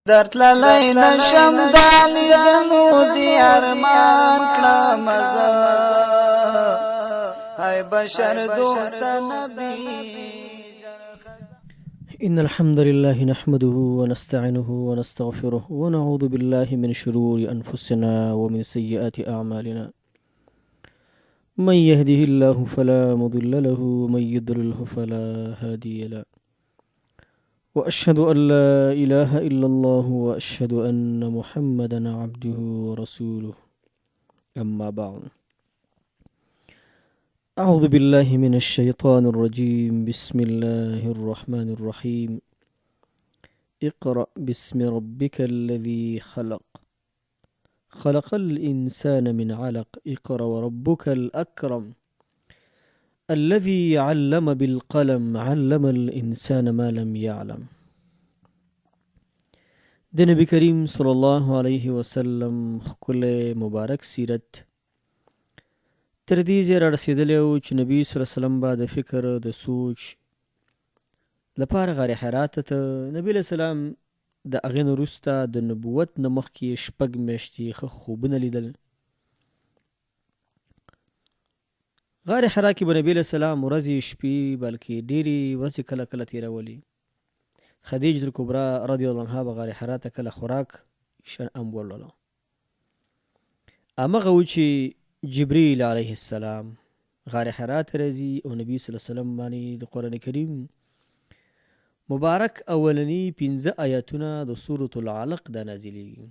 درتللی نشم دالی دنو دی ارمان کلا مزا های بشر دوست نبی. إن الحمد لله نحمده ونستعينه ونستغفره ونعوذ بالله من شرور أنفسنا ومن سيئات أعمالنا. من يهده الله فلا مضل له ومن يضلله فلا هادي له، وأشهد أن لا إله إلا الله وأشهد أن محمدا عبده ورسوله. أما بعد، أعوذ بالله من الشيطان الرجيم. بسم الله الرحمن الرحيم. اقرأ باسم ربك الذي خلق، خلق الإنسان من علق. اقرأ وربك الأكرم الذي علم بالقلم، علم الإنسان ما لم يعلم. د نبی کریم صلی الله علیه وسلم ښکلی مبارک سیرت تر دې ځایه رارسېدلی و چې نبي صلی الله علیه وسلم به د فکر د سوچ لپاره غار حرا ته نبي علیه السلام د هغې نه وروسته د نبوت نه مخکې 6 میاشتې ښه خوبونه لیدل. غار حرا کې به نبي علیه السلام ورځې شپې بلکې ډېرې ورځې کله کله تېرولې. خدیجة الکبرا رضی الله عنها به غار حرا ته کله خوراک شن هم ورلله. همغه و چې جبریل علیه السلام غار حرا ته راځي او نبي صلی الله علیه وسلم باندې د قرآن کریم مبارک اولنی 15 آیاتونه د سورة العلق دا نازلیږي.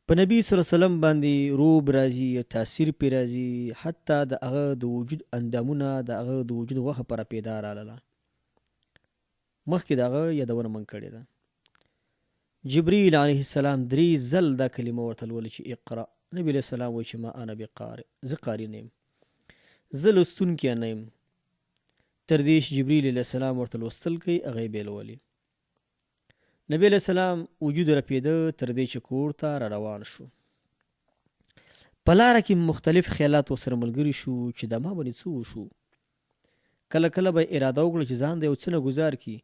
په نبي صلی الله علیه وسلم باندې روب راځي، تاثیر پې راځي، حتی د هغه د وجود اندامونه، د هغه د وجود غوښه پره پیدا راغله. مخکې د هغه یادونه من کړې ده. جبریل علیه السلام 3 ځل دا کلمه ورته لولې چې اقرأ. نبي علیه السلام وایي چې ما انا بقارئ، زه قاري نه یم، زه لوستونکی نه یم. تر دې چې جبریل علیه السلام ورته لوستل کوي، هغه یې بې لولي. نبی علیه السلام وجود رپېده تر دې چې کور ته را روان شو. په لاره کې مختلف خیالات ورسره ملګري شو چې د ما باندې څه وشو. کله کله به اراده وکړه چې ځان د یو څه نه ګزار کړي.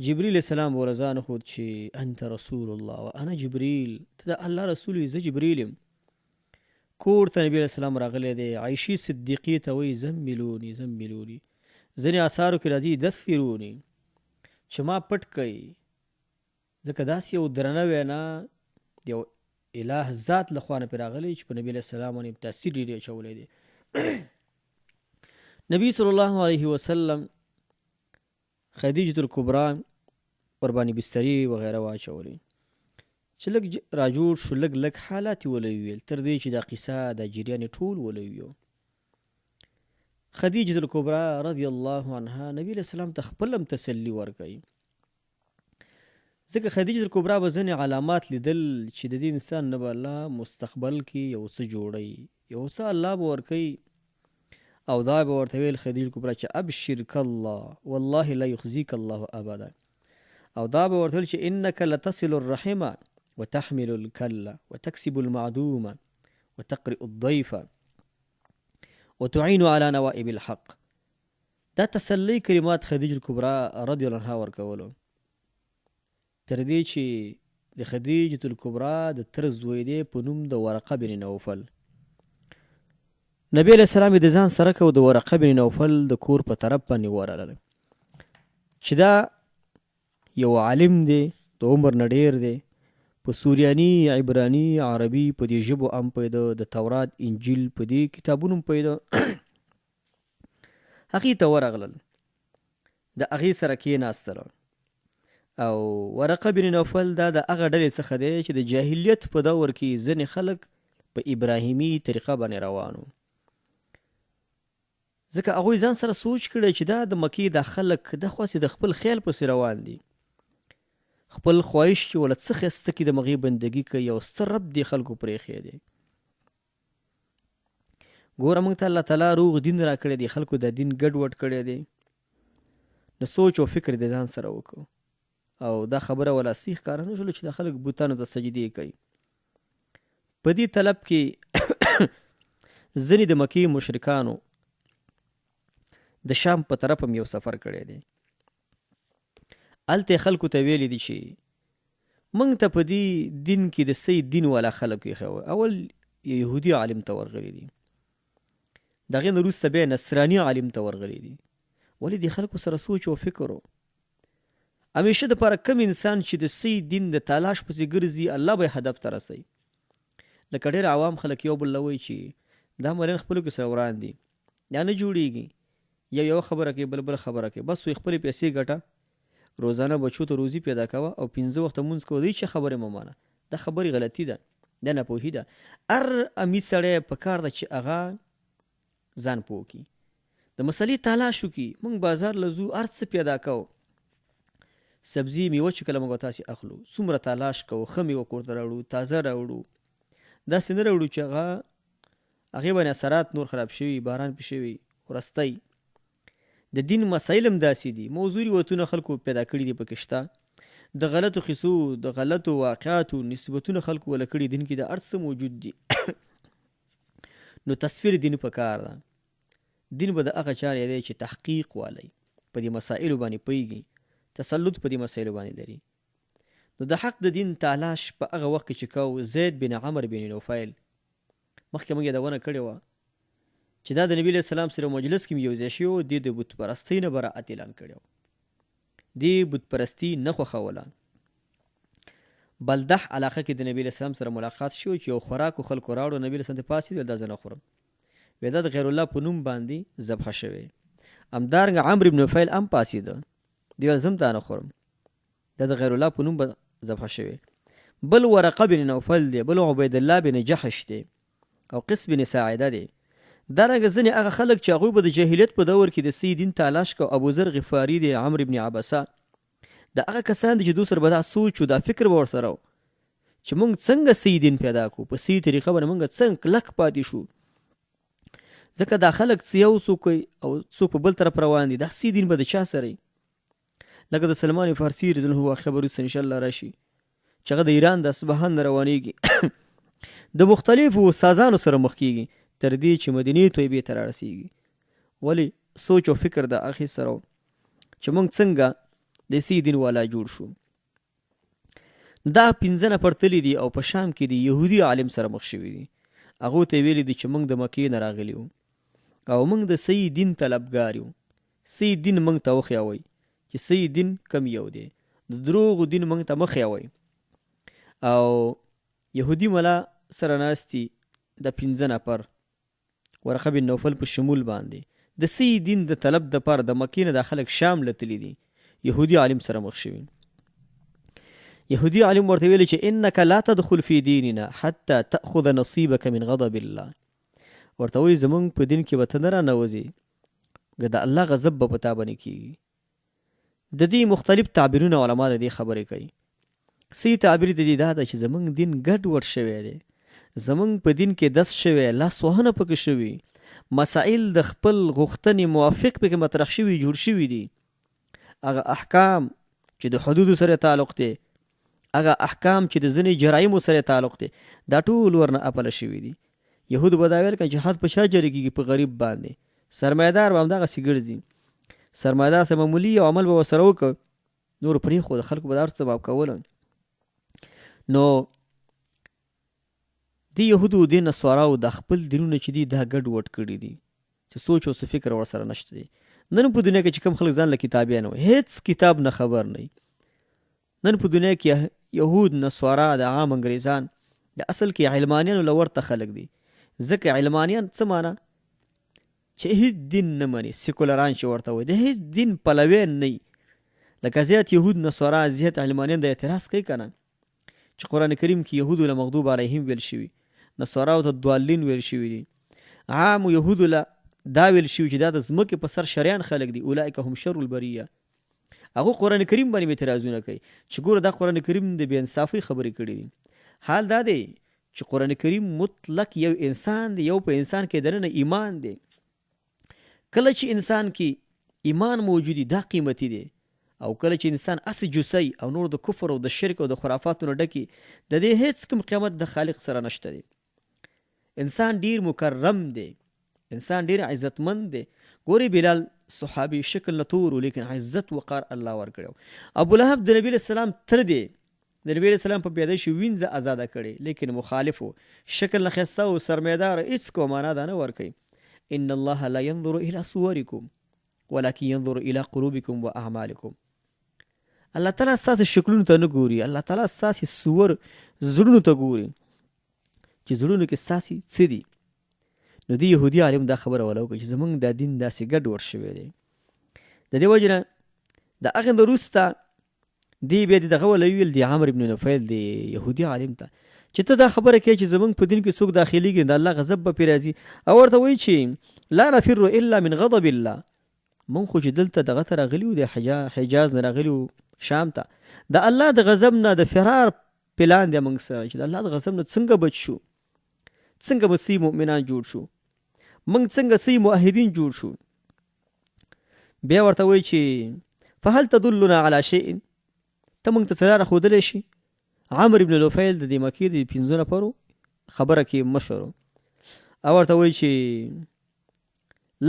جبریل علیه السلام به ورله ځان وښود چې انت رسول الله و انا جبریل، ته د الله رسول یې، زه جبریل یم. کور ته نبی علیه السلام راغلی دی. عایشې صدیقې ته وایي زملوني زملوني. ځینې اثارو کې راځي دثروني، چې ما پټ کوي، ځکه داسې یو درنه وینا د یو اله ذات لخوا نه پرې راغلی چې په نبي علیه السلام باندې تاثیر ډېر اچولی دی. نبی صلی الله علیه وسلم خدیجة الکبرا ورباندې بسترې وغیره واچولې چې لږ راجوړ شو، لږ حالات یې ولویل تر دې چې دا قصه دا جریان ټول ولویو. خدیجة الکبرا رضی الله عنها نبی علیه السلام ته خپل هم تسلي ورکوي، ځکه خدیجة الکبرا به ځینې علامات لیدل چې د دې انسان نه به الله مستقبل کې یو څه جوړوي، یو څه الله به ورکوي. او دا به ورته ویل خدیجة الکبرا چې ابشرک الله والله لا یخزیک الله ابدا. او دا به ورته ویل چې انک لتصل الرحمه وتحمل الکله وتکسب المعدومه وتقرئ الضیف وتعین علی نوائب الحق. دا تسلی کلمات خدیجة الکبرا رضی الله عنها ورکولو. تر دې چې د خدیجة الکبرا د تر زوی دی په نوم د ورقه بن نوفل. نبی علیه السلام د ځان سره کو د ورقه بن نوفل د کور په طرف باندې ورغله چې دا یو عالم دی، د عمر نه ډېر دی، په سوریاني، عبراني، عربي په دې ژبو هم پوهېده، د تورات انجیل په دې کتابونو هم پوهېده. هغې ته ورغلل، د هغې سره کېناستله. او ورقه بن نوفل دا د هغه ډلې څخه دی چې د جاهلیت په دور کې ځینې خلک په ابراهیمي طریقه باندې روانو. ځکه هغوی ځان سره سوچ کړی چې دا د مکې دا خلک دخواسې د خپل خیال پسې روان دي، خپل خواهش چې وله څه ښایسته کړي د مغې بندګي کوي، یو ستر رب دې خلکو پرېښی دی. ګوره موږ ته الله تعالی روغ دین را کړی دی، خلکو دا دین ګډوډ کړی دی. نو سوچ او فکر دې ځان سره وکړو. او دا خبره ولا سیخ کاره نه شولو چې دا خلک بوتانو ته سجدې کوي. په دې طلب کې ځینې د مکې مشرکانو د شام په طرف هم یو سفر کړی دی. هلته خلکو ته ویلي دي چې موږ ته په دې دین کې د صحیح دین والا خلک ایښی. اول یهودي عالم ته ورغلي دي، د هغې نه وروسته بیا نصراني عالم ته ورغلي دي. ولې دې خلکو سره سوچ او فکر و. همیشه دپاره کم انسان چې د صحیح دین د تلاش پسې ګرځي الله به هدف ته رسوي. لکه ډېر عوام خلک یو بل له وایي چې دا مریان خپلو کې سره وران دي، یا نه جوړېږي، یو خبره کوي بل خبره کوي، بس وایي خپلې پیسې ګټه، روزانه بچو ته روزي پیدا کوه او 15 وخته مونځ کوه، دی چې خبرې مه مانه. دا خبرې غلطي ده، دا ناپوهي ده. هر امي سړی په کار ده چې هغه ځان پوه کړي، د مسلې تلاش وکړي. موږ بازار له ځو هر څه پیدا کوو، سبزي میوه چې کله موږ تاسې اخلو څومره تلاش کوو، ښه میوه کور ته راوړو، تازه راوړو، داسې نه راوړو چې هغې باندې اثرات نور خراب شوي، باران پې شوي، ورستی. د دین مسایل هم داسې دي، موضوعي روایتونه خلکو پیدا کړي دي پکې شته، د غلطو قصو د غلطو واقعاتو نسبتونه خلکو وله کړي، دین کې د هر څه موجود دي. نو تصویر دین په کار ده. دین به د هغه چا دی چې تحقیق والی، په دې مسایلو باندې پوهېږي، تسلط په دې مسایلو باندې لري. نو د حق د دین تلاش په هغه وخت کې چې کوو، زید بن عمر بن نوفیل مخکې موږ یادونه کړې وه چې دا د نبي علیه السلام سره مجلس کې یو ځای شوی و، دې د بت پرستۍ نه براعت اعلان کړی و، دې بت پرستي نه خوښوله. بلدح علاقه کې د نبي علیه السلام سره ملاقات شوی چې یو خوراکو خلکو راوړو، نبي علیه السلام ته پاڅېد ویل دا زه نه خورم، ویل دا د غیر الله په نوم باندې ذبحه شوی. همدارنګه عمرو بن نوفیل هم پاڅېده، دی ویل زه هم دا نه خورم، دا د غیر الله په نوم به ذبحه شوی. بل ورقه بن نوفل دی، بل عبید الله بن جحش دی، او قس بن ساعده دی. دارنګه ځینې هغه خلک چې هغوی به د جاهلیت په دور کې د صحیح دین تلاش کو، ابوذر غفاري دی، عمرو بن عبسه، د هغه کسان دي چې دوی سره به دا سوچ و دا فکر به ورسره و چې موږ څنګه صحیح دین پیدا کړو، په صحیح طریقه باندې موږ څنګه کلک پاتې شو. ځکه دا خلک څه یو څوک او څوک په بل طرف روان دي، دا صحیح دین به د چا سره وي؟ لکه د سلمان فارسي رضی الله عنه واقعه به وروسته انشاءالله راشي چې هغه د ایران د اصفهان نه روانېږي، د مختلفو سازانو سره مخ کېږي تر دې چې مدینې طیبې ته رارسېږي. ولې سوچ او فکر د هغې سره چې موږ څنګه د صحیح دین والا جوړ شو. دا 15 نفر تللی دي او په شام کې د یهودي عالم سره مخ شوي دي. هغو ته یې ویلي دي چې موږ د مکې نه راغلي وو او موږ د صحیح دین طلبګار یو، صحیح دین موږ ته وښیوئ چې صحیح دین کم یو دی، د دروغو دین موږ ته مه ښیوئ. او یهودي ملا سره ناستي د 15 نفر ورقه بن نوفل په شمول باندې د صحیح دین د طلب دپاره د مکې نه دا خلک شام له تللي دي، یهودي عالم سره مخ شوي. یهودي عالم ورته ویلي چې انک لا تدخل فی دیننا حتی تأخذ نصیبک من غضب الله، ورته وایي زمونږ په دین کې به ته نه رانوځې، د الله غضب به په تا باندې کېږي. د دې مختلف تعبیرونه علما د دې خبرې کوي. صحیح تعبیر د دې دا ده چې زمونږ دین ګډوډ شوی دی، زمونږ په دین کې دس شوی، لاسوهنه پکې شوي، مسائل د خپل غوښتنې موافق پکې مطرح شوي، جوړ شوي دي. هغه احکام چې د حدودو سره تعلق دی، هغه احکام چې د ځینې جرایمو سره تعلق دی، دا ټول ورنه اپله شوي دي. یهودو به دا ویل که جهاد په چا جاري کېږي؟ په غریب باندې. سرمایهدار به همدغسې ګرځي، سرمایهدار سره معمولي یو عمل به ورسره وکړه، نور پرېښود، خلکو به دا هر څه به کوله. نو دې یهودو دې نصاراو د خپل دینونه چې دي دا ګډوډ کړي دي چې سوچ او څه فکر ورسره نشته دی. نن په دنیا کې چې کوم خلک ځان له کتابیان وي، هیڅ کتاب نه خبر نه. نن په دنیا کې یهود، نصارا، د عام انګریزان د اصل کې علمانیانو له ورته خلک دي. ځکه علمانیان څه معنا؟ چې هیڅ دین نه مني، سیکولران چې ورته وایي، د هیڅ دین پلویان نه. لکه زیات یهود، نصارا، زیات علمانیان د اعتراض کوي که نه چې قرآن کریم کې یهودو له مغضوب علیهم ویل شوي، نصاراو ته ضالین ویل شوي دي، عام یهودو له دا ویل شوي چې دا د ځمکې په سر شریان خلک دي، اولئک هم شر البریه. هغه قرآن کریم باندې اعتراضونه کوي چې ګوره دا قرآن کریم د بې انصافۍ خبرې کړي دي. حال دا دی چې قرآن کریم مطلق یو انسان دی، یو په انسان کې دننه ایمان دی. کله چې انسان کې ایمان موجودی دا قیمتي دی، او کله چې انسان اس جوسی او نور د کفر او د شرک او د خرافاتو نه ډکي، د دې هیڅ کوم قیمت د خالق سره نشته دی. انسان ډیر مکرم دی، انسان ډیر عزتمند دی. ګوري بلال صحابي شکل نه تور لیکن عزت وقار الله ورکړو. ابو لهب د نبی السلام تر دی د نبی السلام په پیدایش وینځه آزاده کړي لیکن مخالف شکل نه خسته او سرمایدار هیڅ کو معنا ده نه ورکي. ان الله لا ينظر الى صوركم ولكن ينظر الى قلوبكم واعمالكم. الله تعالی اساس شکلونو ته نه ګوري، الله تعالی اساس صور زړونو ته ګوري چې زړونو کې اساسي څه دي. نو دی يهودي عالم دا خبره ولوکړه چې زمونږ دا دین داسې ګډوډ شوی دی. د دې وجه نه د هغې نه وروسته دی بیا دغه ولویل د عمرو بن نفیل د یهودي عالم ته چې ته دا خبره کوې چې زمونږ په دین کې څوک داخلیږي د الله غضب به پرې راځي، او ورته وایي چې لا نفر الا من غضب الله. مونږ خو چې دلته دغه ته راغلي وو د حجاز نه راغلي وو شام ته، د الله د غضب نه د فرار پلان دی مونږ سره چې د الله د غضب نه څنګه بچ شو، څنګه به صحیح مؤمنان جوړ شو، مونږ څنګه صحیح موحدین جوړ شو. بیا ورته وایي چې فهل تدلنا على شيء، ته مونږ ته څه لاره ښودلی شي. عمرو بن نفیل د دې مکې د 5 نفرو خبره کې مشر او ورته وایي چې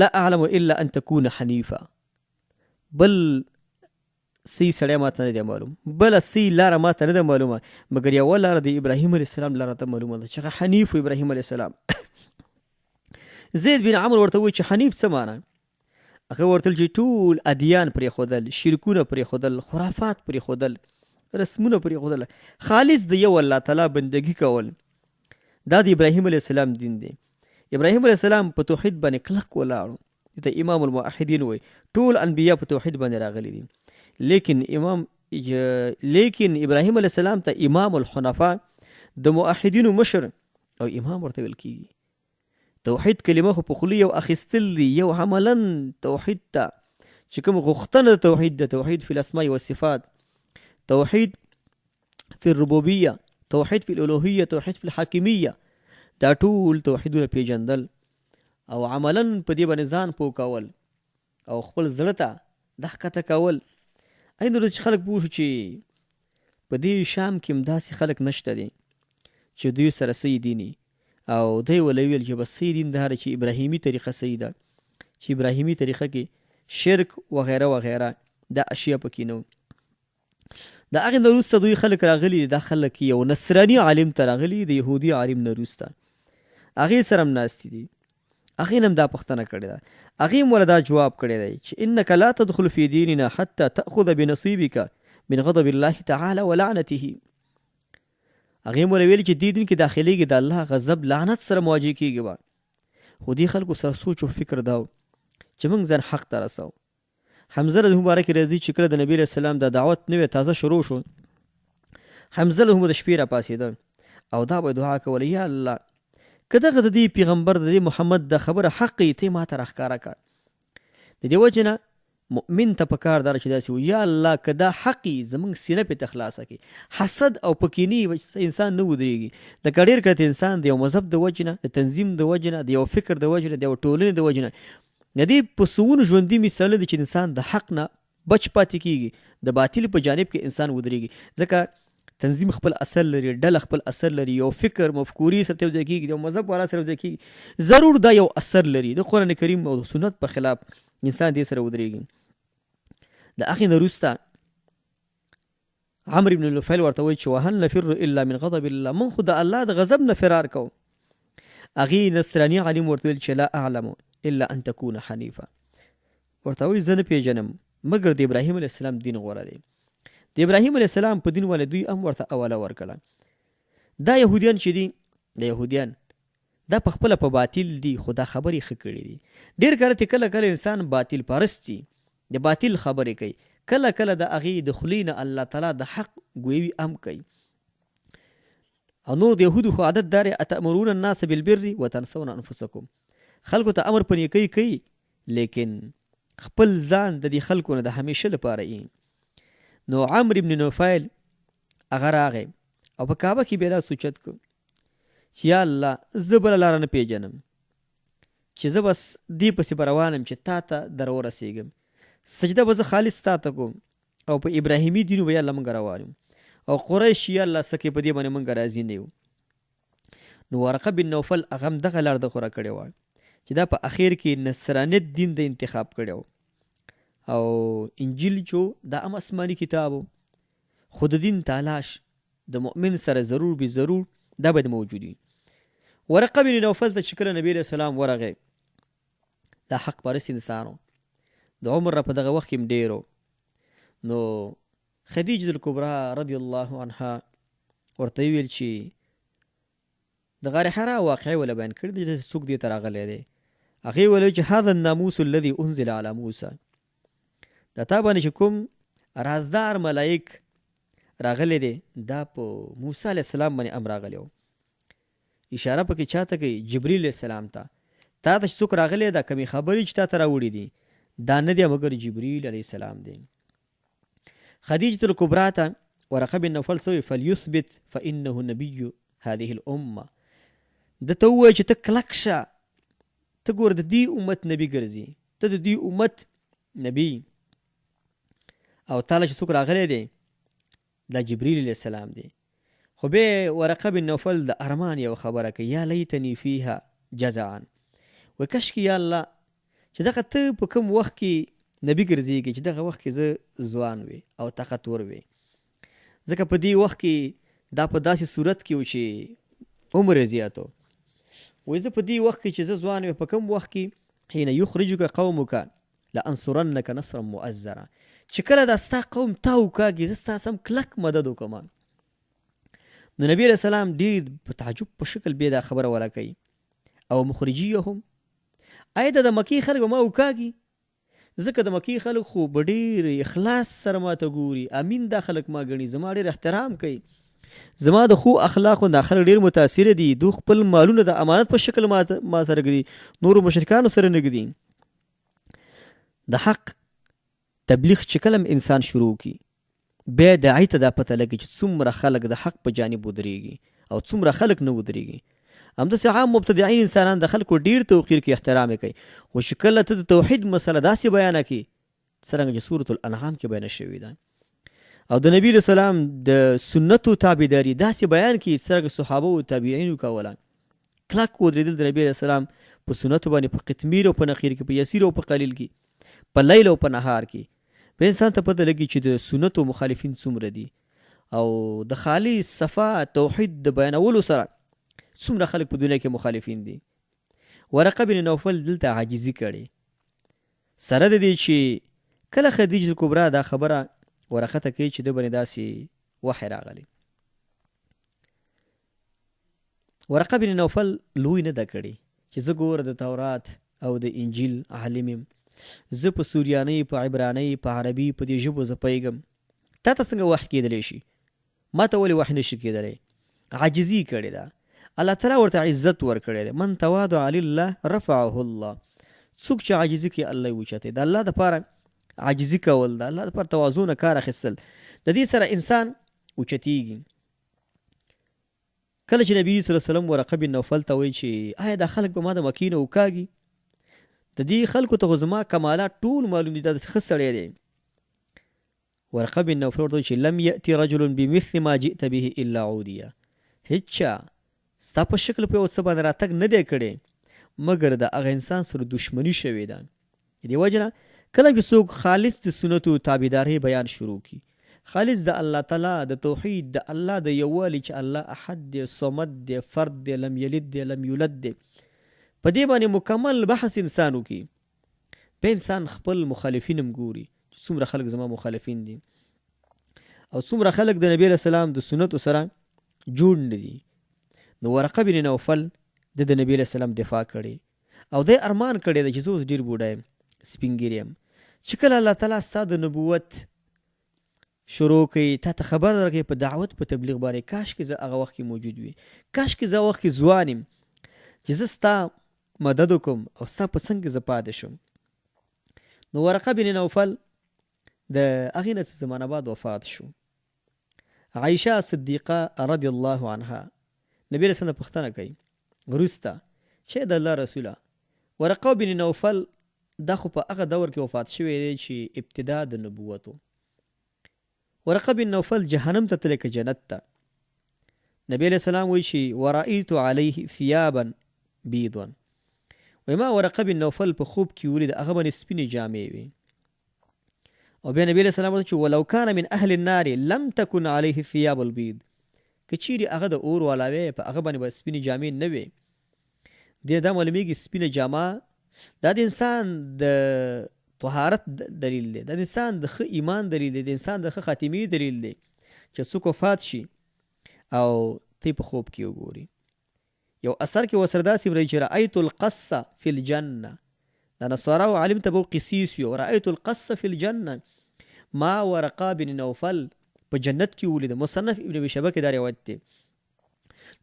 لا اعلم الا ان تكون حنیفا، بل سی سړی ماته نه دی معلوم، بله سی لاره ماته نه ده معلومه مګر یوه لاره د ابراهیم علیه السلام لاره ته معلومه ده چې هغه حنیف و ابراهیم علیه السلام. زید بن عمرو ورته وایي چې حنیف څه معنی؟ هغه ورته چې ټول ادیان پرېښودل، شرکونه پرېښودل، خرافات پرېښودل، رسمونه پرېښودل، خالص د یو الله تعالی بندګي کول. دا د ابراهیم علیه السلام دین دی. ابراهیم علیه السلام په توحید باندې کلک ولاړو، د امام الموحدین وایي ټول انبیا په توحید باندې راغلي دي. لیکن ابراهیم علیه السلام ته امام الحنفاء د موحدینو مشر او امام ورته ویل کیږي. توحید کلمه خو په خوله یو اخیستل دي، یو عملا توحید ته چې کوم غوښتنه د توحید د توحید فی الاسماء والصفات، توحید فی الربوبیه، توحید فی الالوهیه، توحید فی الحاکمیه، دا ټول توحیدونه پیژندل او عملا په دې باندې ځان پوه کول او خپل زړه ته دا ښکته کول. اینو چې خلک پوه شو چې په دې شام کې هم داسې خلک نشته دي چې دوی سره صحیح دیني، او دی ولویل چې بس صحیح دین دا چې ابراهیمي طریقه صحیح ده، چې ابراهیمي طریقه کې شرک وغیره وغیره دا اشیا پکې نه. د هغې نه وروسته دوی خلک راغلي، دا خلک یو نصراني عالم ته راغلي، د یهودي عالم نه وروسته هغې سره هم ناستې دي، هغې نه هم دا پوښتنه کړې ده، هغې هم ورله دا جواب کړی دی چې انک لا تدخل فی دیننا حتی تأخذ بنصیبک من غضب الله تعالی ولعنته. هغې هم ورله ویلي چې دې دین کې داخلیږي د الله غضب لعنت سره مواجه کېږي به. خو دې خلکو سره سوچ او فکر دا و چې موږ ځان حق ته رسو. حمزه رضی مبارک راځي چې کله د نبی علیه السلام د دعوت نوی تازه شروع شو، حمزه له هم د شپې راپاڅېده او دا به دعا کوله یا الله که دغه د دې پیغمبر د دې محمد د خبره حق یې ته ما ته راښکاره کړه. د دې وجې نه مؤمن ته پکار دا چې داسې و یا الله که دا حق یې زموږ سینه پې ته خلاصه کړي. حسد او پکیني انسان نه ودرېږي. لکه ډېر کله انسان د یو مذهب د وجې نه، د تنظیم د وجې نه، د یو فکر د وجې نه، د یو ټولنې د وجې نه، د دې په سوونو ژوندي مثالونه دي چې انسان د حق نه بچ پاتې کېږي، د باطل په جانب کې انسان ودرېږي. ځکه تنظیم خپل اثر لري، ډله خپل اثر لري، یو فکر مفکوري سره یوځای کېږي، یو مذهب والا سره یوځای کېږي، ضرور دا یو اثر لري. د قرآن کریم او د سنت په خلاف انسان دې سره ودرېږي. د هغې نه وروسته عمرو بن نفیل ورته وایي چې وهل نفر الا من غضب الله، موږ خو د الله د غضب نه فرار کوو. هغې نصراني عالم ورته ویل چې لا اعلم الا ان تكون حنیفا، ورته وایي زه نه پیژنم مګر د ابراهیم علیه السلام دین غوره دی. د ابراهیم علیه السلام په دین ولې دوی هم ورته اوله ورکړه. دا یهودیان چې دي، د یهودیان دا په خپله په باطل دي، خو دا خبرې ښه کړي دي. ډېر کله کله انسان باطل پرست دي، د باطل خبرې کوي، کله کله د هغې د خولې نه الله تعالی د حق ګویوي هم کوي. او نور د یهودو خو عادت دا دی اتأمرون الناس بالبر وتنسون انفسکم، خلکو ته امر په نیکۍ کوي لیکن خپل ځان د دې خلکو نه د همیشه لپاره یي. نو عمرو بن نفیل هغه راغی او په کعبه کې بیا سوچت کو چې یا الله زه بله لاره نه پیژنم چې زه بس دې پسې به روانم چې تا ته در ورسېږم، سجده به زه خالص تا ته کوم او په ابراهیمي دینو به یا الله موږ روان یو او قریش یا الله سکې په دې باندې موږ راضي نه یو. نو ورقه بن نوفل هغه هم دغه لار د غوره کړې وه چې دا په اخر کې نصرانیت دین د انتخاب کړی او انجیل چې دا هم آسماني کتاب خو د دین تلاش د مؤمن سره ضرور به ضرور دا باید موجود وي. ورقه بن نوفل ته چې کله نبی علیه السلام ورغی، دا حق پرست انسانو، د عمر په دغه وخت کې ډیرو، نو خدیجه الکبرا رضی الله عنها ورته ویل چې د غار حرا واقعي ولا بیان کړی دی چې څوک دې ته راغلی دی. هغې ویل چې هذا الناموس الذي انزل على موسی، دا تا باندې چې کوم رازدار ملائک راغلی دی دا په موسی علیه السلام باندې هم راغلی و. اشاره پکې چاته کوي؟ جبریل علیه السلام ته. تا ته چې څوک راغلی دا کمې خبرې چې تا ته راوړي دي دا نه دی مګر جبریل علیه السلام دی. خدیجة الکبرا ته ورقه بن نوفل سوی فلیثبت فانه نبی هذه الامه، ده ته ووایه چې ته کلک شه، ته ګوره د دې امت نبي ګرځي، ته د دې امت نبي او تاله چې څوک راغلی دی دا جبریل علیه السلام دی. خو بیا ورقه بن نوفل د ارمان یو خبره کوي، یا لیتنی فیها جزعا، وایي کشکې یا الله چې دغه ته په کوم وخت کې نبي ګرځېږي چې دغه وخت کې زه ځوان وي او طاقتور وي، ځکه په دې وخت کې دا په داسې صورت کې و چې عمر یې زیات و. وایي زه په دې وخت کې چې زه ځوان وي، په کوم وخت کې حین یخرجک قومک لانصرنک نصرا مؤزرا، چې کله دا ستا قوم تا وکاږي زه ستا سم کلک مدد وکړم. نو نبي علیه السلام ډېر په تعجب په شکل بیا دا خبره ولا کوي، او مخرجیهم آیا د مکې خلک به ما وکاږي؟ ځکه د مکې خلک خو په ډېر اخلاص سره ما ته ګوري، امین دا خلک ما ګڼي، زما ډېر احترام کوي، زما د خو اخلاقو دا خلک ډېر متاثره دي، دوی خپل مالونه د امانت په شکل ما سره ږدي، نورو مشرکانو سره نه ږدي. د حق تبلیغ چې کله انسان شروع کی بیا داعی ته دا پته لګي چې څومره خلک د حق په جانب ودرېږي او څومره خلک نه ودرېږي. همداسې عام مبتدعین انسانان د خلکو ډېر توقیر کوي، احترام یې کوي، خو چې کله ته د توحید مسله داسې بیانه کړي څرنګه چې سورة الانعام کې بیانه شوې ده، او د نبي علیه السلام د سنتو تابعداري داسې بیان کړي څرنګه صحابه او تابعینو کوله، کلک ودرېدل د نبي علیه السلام په سنتو باندې، په قطمیر او په نخیر کې، په یسیر او په قلیل کې، په لیل او په نهار کې، به انسان ته پته لګي چې د سنتو مخالفین څومره دي او د خالص صفا توحید د بیانولو سره څومره خلک په دنیا کې مخالفین دي. ورقه بن نوفل دلته عاجزي کړې، سره د دې چې کله خدیجه الکبرا دا خبره ورقه ته کوي چې د باندې داسې وحی راغلی. ورقه بن نوفل لوی نه ده کړې چې زه ګوره د تورات او د انجیل عالم یم، زه په سوریانۍ، په عبرانۍ، په عربي، په دې ژبو زه پوهېږم، تا ته څنګه وحی کېدلی شي؟ ما ته ولې وحی نشي کېدلی؟ عاجزي کړې ده، الله تعالی ورته عزت ورکړی دی. من تواضع لله رفعه الله، څوک چې عاجزي کوي الله یې اوچتوي. د الله دپاره عاجزي کول، د الله دپاره تواضع نه کار اخیستل، د دې سره انسان اوچتېږي. کله چې نبي صلی الله علیه وسلم ورقه بن نوفل ته وایي چې آیا دا خلک به ما د مکې نه وکاږي؟ د دې خلکو ته خو زما کمالات ټول معلوم دي، دا داسې ښه سړی دی. ورقه بن نوفل ورته وایي چې لم یأتي رجل بمثل ما جئت به الا عودیه، هیڅ چا ستا په شکل په یو څه باندې راتګ نه دی کړی مګر د هغه انسان سره دشمني شوې ده. د دې وجه نه کله چې څوک خالص د سنتو تابعدارۍ بیان شروع کړي، خالص د الله تعالی د توحید، د الله د یووالي چې الله احد دی، صمد دی، فرد دی، لم یلد دی، لم یولد دی، په دې باندې مکمل بحث انسان وکړي، به انسان خپل مخالفین هم ګوري چې څومره خلک زما مخالفین دي او څومره خلک د نبي علیه السلام د سنتو سره جوړ نه دي. نو ورقه بن نوفل د نبی علیه السلام دفاع کړې او دی ارمان کړی دی چې زه اوس ډېر بوډا یم، سپین ږیری یم، چې کله الله تعالی ستا د نبوت شروع کوي، تا ته خبر درکوي په دعوت په تبلیغ باندې، کاش کې زه هغه وخت کې موجود وي، کاش کې زه هغه وخت کې ځوان یم چې زه ستا مدد وکړم او ستا په څنګ کې زه پاتې شم. نو ورقه بن نوفل د هغې نه څه زمانه بعد وفات شو. عایشه صدیقه رضی الله عنها نبی رسول الله پوښتنه کوي وروسته چې د الله رسوله ورقه بن نوفل دا خو په هغه دور کې وفات شوی دی چې ابتدا د نبوت و. ورقه بن نوفل جهنم ته تللی که جنت ته؟ نبی علیه السلام وایي چې ورأیت علیه ثیابا بیضا، وای ما ورقه بن نوفل په خوب کې ولید هغه باندې سپینې جامې وي او بیا نبی علیه السلام ورته چې ولو کان من اهل النار لم تكن عليه الثياب البيض که چیرې هغه د اور والا وی په هغه باندې به سپینې جامې نه وي دې دا معلومیږي سپینه جامه دا د انسان د طهارت دلیل دی دا د انسان د ښه ایمان دلیل دی د انسان د ښه خاتمې دلیل دی چې څوک وفات شي او تی په خوب کې وګوري یو اثر کې ورسره داسې وایي چې رأیت القص فی الجنه دا نصاراو عالم ته به قسیس یو رأیت القص فی الجنه ما ورقه بن نوفل په جنت کې ولید مصنف ابن ابي شيبه کې دا روایت دی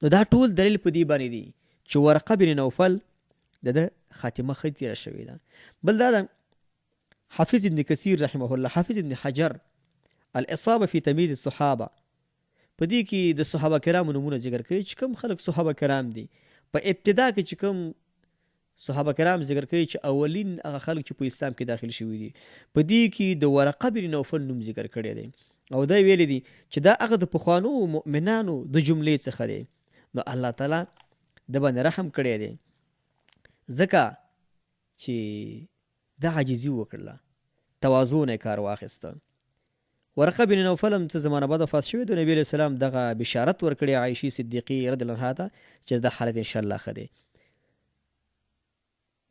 نو دا ټول دلیل په دې باندې دی چې ورقه بن نوفل د خاتمه ښه تېره شوې ده بل دا ده حافظ ابن کثیر رحمه الله حافظ ابن حجر الاصابه فی تمیز الصحابه په دې کې د صحابه کرامو نومونه ذکر کوي چې کوم خلک صحابه کرام دي په ابتدا کې چې کوم صحابه کرام ذکر کوي چې اولین هغه خلک چې په اسلام کې داخل شوي دي په دې کې د ورقه بن نوفل نوم ذکر کړی دی او دا ویلی دي چې دا هغه د پخوانو مؤمنانو د جملې څخه دی نو الله تعالی د باندې رحم کړی دی ځکه چې دا عاجزي وکړله تواضع نه کار واخیسته ورقه بن نوفل هم څه زمانه بعد وفات شوی د نبی علیه السلام دغه بشارت ورکړی عایشې صدیقې رضی الله عنها ته چې دا حالت انشاءالله ښه دی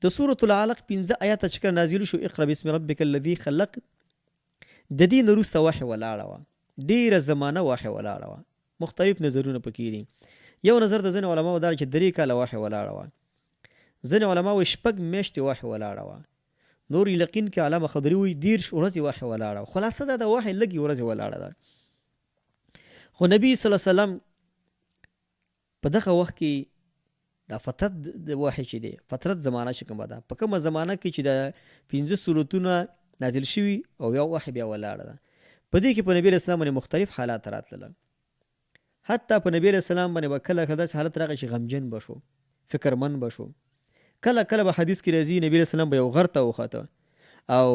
د سورة العلق 15 آیاته چې کله نازل شو اقرأ باسم ربک الذي خلق د دې نه وروسته وحی ولاړه وه ډېره زمانه وحی ولاړه وه مختلف نظرونه پکې دي یو نظر د ځینې علماو دا چې 3 کاله وحی ولاړه وه ځینې علماو 6 میاشتې وحی ولاړه وه نور یقین کې علامه خضري وایي 10 ورځې وحی ولاړه وه خلاصه دا د وحی لږې ورځې ولاړه ده خو نبي صلی الله علیه وسلم په دغه وخت کې دا فترت د وحی چې دی فترت زمانه چې کومه ده په کومه زمانه کې چې د 15 سورتونه نازل شوي او یو وحی بیا ولاړه ده په دې کې په نبی علیه السلام باندې مختلف حالات راتلل حتی په نبی علیه السلام باندې به کله داسې حالت راغی چې غمجن به شو فکرمن به شو کله کله به حدیث کې راځي نبی علیه السلام به یو غر ته وخته او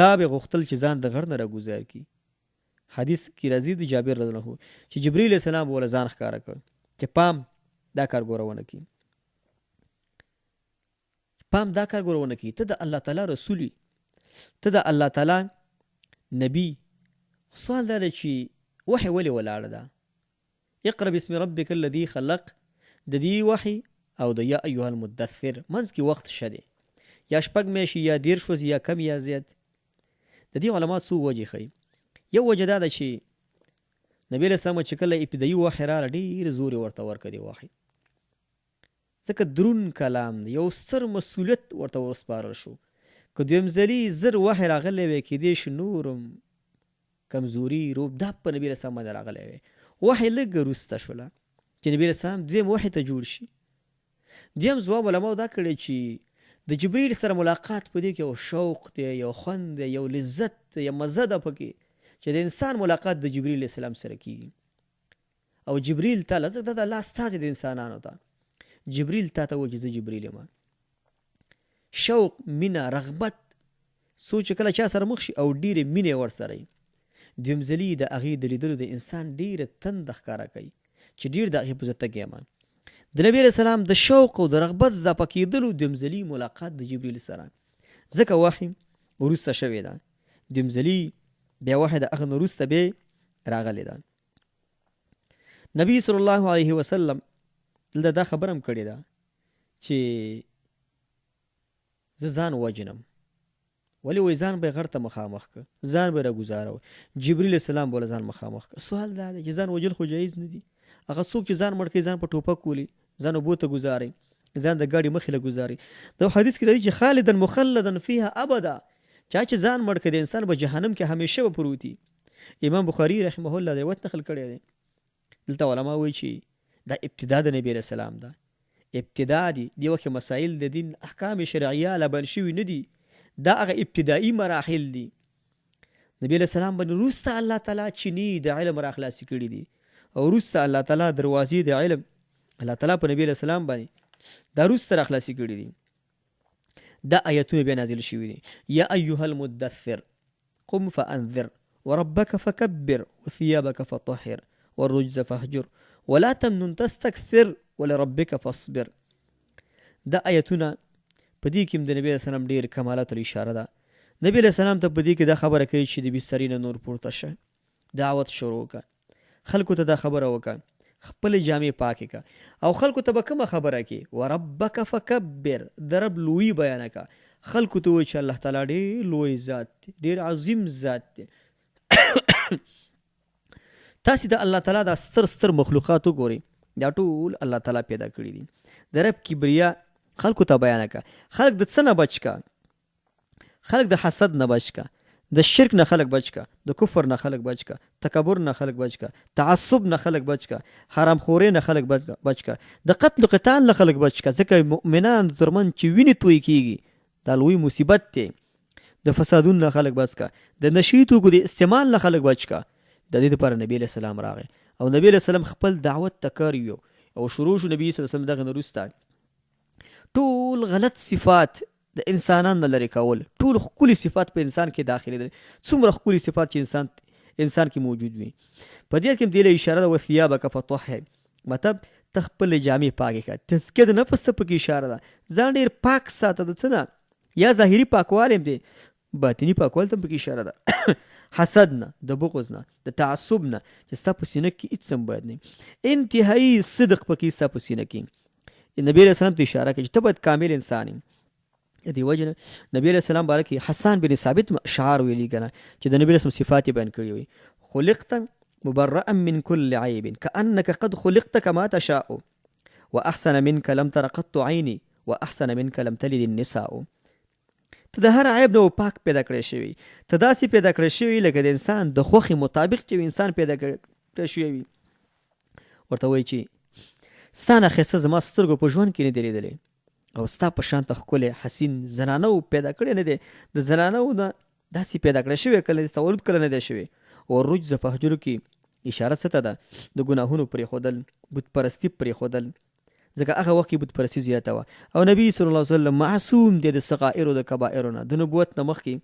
دا به غوښتل چې ځان د غر نه راګوزار کړي حدیث کې راځي د جابر رضی الله عنه چې جبرئیل علیه السلام به ځان ښکاره کړ چې پام دا کار ګورونه کی پام دا کار ګورونه کی ته د الله تعالی رسولي ته د الله تعالی نبی سوال دا چې وحی ولې ولاړه ده اقرأ باسم ربک الذي خلق د دې وحی او د یا ایها المدثر منځ کې وخت شته یا شپږ میاشتې یا 10 ورځې یا کم یا زیات د دې علامات څو وجې ښیي یو وجه دا ده چې نبی علیه السلام چې کله ابتدایي وحی راغله ډېر زور یې ورته ورکړ دی وحی ځکه درون کلام دی یو ستر مسؤلیت ورته وسپارل شو که دویم ځلي زر وحی راغلی وی کیدای شي نورم کمزوري روب دا په نبی علیه السلام باندې راغلی وی وحی لږ وروسته شوله چې نبی علیه السلام دویم وحی ته جوړ شي دویم ځواب علماو دا کړی چې د جبرئیل سره ملاقات په دې کې یو شوق دی یو خوند دی یو لذت دی یو مزه ده پکې چې د انسان ملاقات د جبرئیل علیه السلام سره کیږي او جبرئیل تعالی ځکه دا الله استازی د انسانانو ته جبرئیل تا ته وایي چې زه جبرئیل یم شوق مینه رغبت سوچ کله چا سره مخ شي او ډېرې مینې ورسره وي دویم ځلي د هغې د لیدلو د انسان ډېره تنده ښکاره کوي چې ډېر د هغې په زه تږی یم د نبي علیه السلام د شوق او د رغبت اضافه کېدلو دویم ځلي ملاقات د جبرئیل سره ځکه وحی وروسته شوې ده دویم ځلي بیا وحی د هغه نه وروسته بیا راغلی ده نبي صلی الله علیه وسلم دلته دا خبره هم کړې ده چې زه ځان وجنم ولې وایي ځان به یې غر ته مخامخ که ځان به یې راګوزاروه جبرئیل السلام به له ځان مخامخ که سوال دا دی چې ځان وجل خو جایز نه دي هغه څوک چې ځان مړ کوي ځان په ټوپک ولي ځان اوبو ته ګوزاري ځان د ګاډي مخې له ګوزاري دا حدیث کې راځي چې خالدا مخلدا فيها ابدا چا چې ځان مړ کړي د انسان به جهنم کې همیشه به پروت وي امام بخاري رحمه الله د روایت نقل کړی دی دلته علما وایي چې دا ابتدا د نبی علیه السلام ده ابتدا دي دې وخت مسایل د دین احکام شرعیه لا بن شوي نه دي دا هغه ابتدایي مراحل دي نبی علیه السلام باندې وروسته الله تعالی چینی د علم را خلاصې کړي دي او وروسته الله تعالی دروازې د علم الله تعالی په نبی علیه السلام باندې دا وروسته را خلاصې کړي دي دا آیتونه بیا نازل شوي دي یا ایها المدثر قم فانذر وربك فكبر وثيابك فطهر والرجز فاهجر ولا تمنن تستكثر ولربك فاصبر دا آیتونه په دې کې د نبی علیه السلام ډېر کمالات اشاره ده. نبی علیه السلام ته په دې کې دا خبره کوي چې د بسترې نه نور پورته شه، دعوت شروع وکړه، خلکو ته دا خبره وکړه، خپلې جامې پاکې کړه او خلکو ته به کومه خبره کې وربک فکبر، د رب لوی بیانه کړه. خلکو ته وایي چې الله تعالی ډېر لوی ذات دی، ډېر عظیم ذات دی. تاسې د الله تعالی دا ستر ستر مخلوقات وګورئ، دا ټول الله تعالی پیدا کړي دي. د رب کبریا خلکو ته بیانه کړه. خلک د څه نه بچ کړه؟ خلک د حسد نه بچ کړه، د شرک نه خلک بچ کړه، د کفر نه خلک بچ کړه، تکبر نه خلک بچ کړه، تعصب نه خلک بچ کړه، حرام خورۍ نه خلک بچ کړه، د قتل و قتال نه خلک بچ کړه. ځکه مؤمنان ترمنځ چې وینې توی کېږي دا لوی مصیبت دی. د فسادونو نه خلک بچ کړه، د نشي توکو د استعمال نه خلک بچ کړه. د دې لپاره نبی علیه السلام راغی او نبی علیه السلام خپل دعوت ته کار یو او شروع شو. نبی صلی الله علیه وسلم دغه نه وروسته ټول غلط صفات د انسانان نه لرې کول، ټول ښکلي صفات په انسان کې داخلېدل. څومره ښکلي صفات چې انسان کې موجود وي. په دې کې هم دې له اشاره ده وثیابک فطهر، مطلب ته خپلې جامې پاکې کړه. تزکیه د نفس ته پکې اشاره ده. ځان ډېر پاک ساته. د څه نه؟ یا ظاهري پاکوالی هم دی، باطني پاکوالي ته هم پکې اشاره ده. حسد نه، د بغض نه، د تعصب نه، چې ستا په سینه کې هېڅ هم باید نه. انتهایي صدق پکې ستا په سینه کې. نبی علیه السلام ته اشاره کوي چې ته باید کامل انسان یې. د دې وجه نه نبی علیه السلام باره کې حسان بن ثابت اشعار ویلي که نه چې د نبی علیه السلام صفات یې بیان کړي وي. خلقت مبرأ من كل عیب كأنك قد خلقت كما تشاء واحسن منك لم تر قط عیني واحسن منك لم تلد النساء. ته د هر عیب نه پاک پیدا کړی شوی، ته داسې پیدا کړی شوی لکه د انسان د خوښې مطابق چې انسان پیدا کړی شوی وي. ورته وایي چې ستا نه ښایسته زما سترګو په ژوند کې نه دی لیدلی او ستا په شانته ښکلی حسین زنانو پیدا کړی نه دی. د زنانو نه داسې پیدا کړی شوی، کله تولد کله نه دی شوی. او رجز فهجرو کې اشاره څه ته ده؟ د ګناهونو پرېښودل، بتپرستي پرېښودل. ځکه هغه وخت کې بتپرستي زیاته وه او نبی صلی الله علیه وسلم معصوم دی د صغائرو د کبائرو نه، د نبوت نه مخکې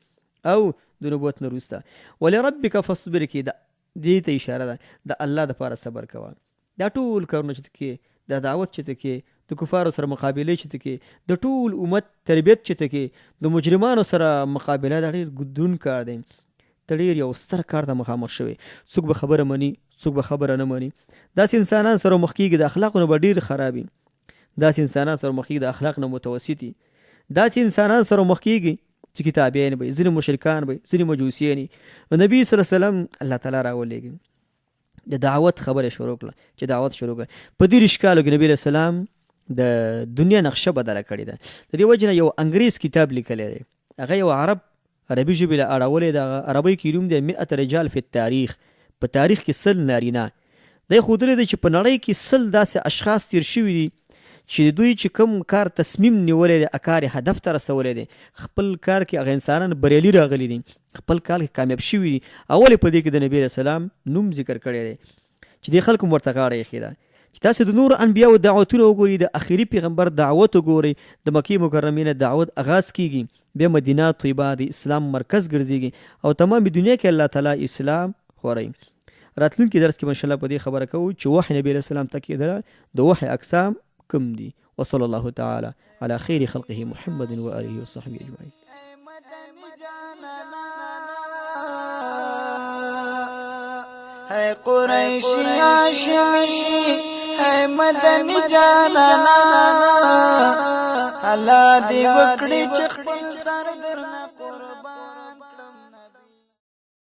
او د نبوت نه وروسته. ولربک فاصبر کې دې ته اشاره ده د الله دپاره صبر کوه. دا ټول کارونه چې ته کې، دا دعوت چې ته کې، د کفارو سره مقابلې چې ته کې، د ټول امت تربیت چې ته کې، د مجرمانو سره مقابله دا ډېر ګدون کار دی. ته ډېر یو ستر کار ته مخامخ شوی. څوک به خبره مني، څوک به خبره نه مني. داسې انسانان سره مخ کېږي د اخلاقو نه به ډېر خرابي. داسې انسانان سره مخ کېږي د اخلاق نه متوسطي. داسې انسانان سره مخ کېږي چې کتابیان به ځینې مشرکان به ځینې مجوسیان. نبي صلی الله علیه وسلم الله تعالی راولېږي، د دعوت خبره شروع کړه چې دعوت شروع کړه. په 30 کالو کې نبی علیه السلام د دنیا نقشه بدله کړې ده. د دې وجه نه یو انګریز کتاب لیکلی دی، هغه یو عربي ژبې له اړولی د عربۍ کې نوم دی 100 رجال فی التاریخ. په تاریخ کې 100 نارینه. دی ښودلی دی چې په نړۍ کې 100 داسې اشخاص تیر شوي دي چې دوی چې کوم کار تصمیم نیولی دی، کار هدف ته رسولی دی، خپل کار کې هغه انسانان بریالي راغلي دي، خپل کار کې کامیاب شوي دي. اول په دې کې د نبي علیه السلام نوم ذکر کړی دی چې دې خلکو ورته غاړه ایښې ده. چې تاسو د نور انبیاو دعوتونه وګورئ، د اخري پیغمبر دعوت وګورئ. د مکې مکرمې نه دعوت آغاز کیږي، بیا مدینه طیبه د اسلام مرکز ګرځېږي او تمام دنیا کې الله تعالی اسلام خوروي. راتلونکي درس کې انشاءالله په دې خبره کوو چې وحی نبی علیه السلام ته کېدله، د وحی اقسام کوم دي. وصلى الله تعالى على خير خلقه محمد وآله وصحبه أجمعين. ہے قریشی هاشمی ہے مدنی جانانا، اللہ دی وکڑی چ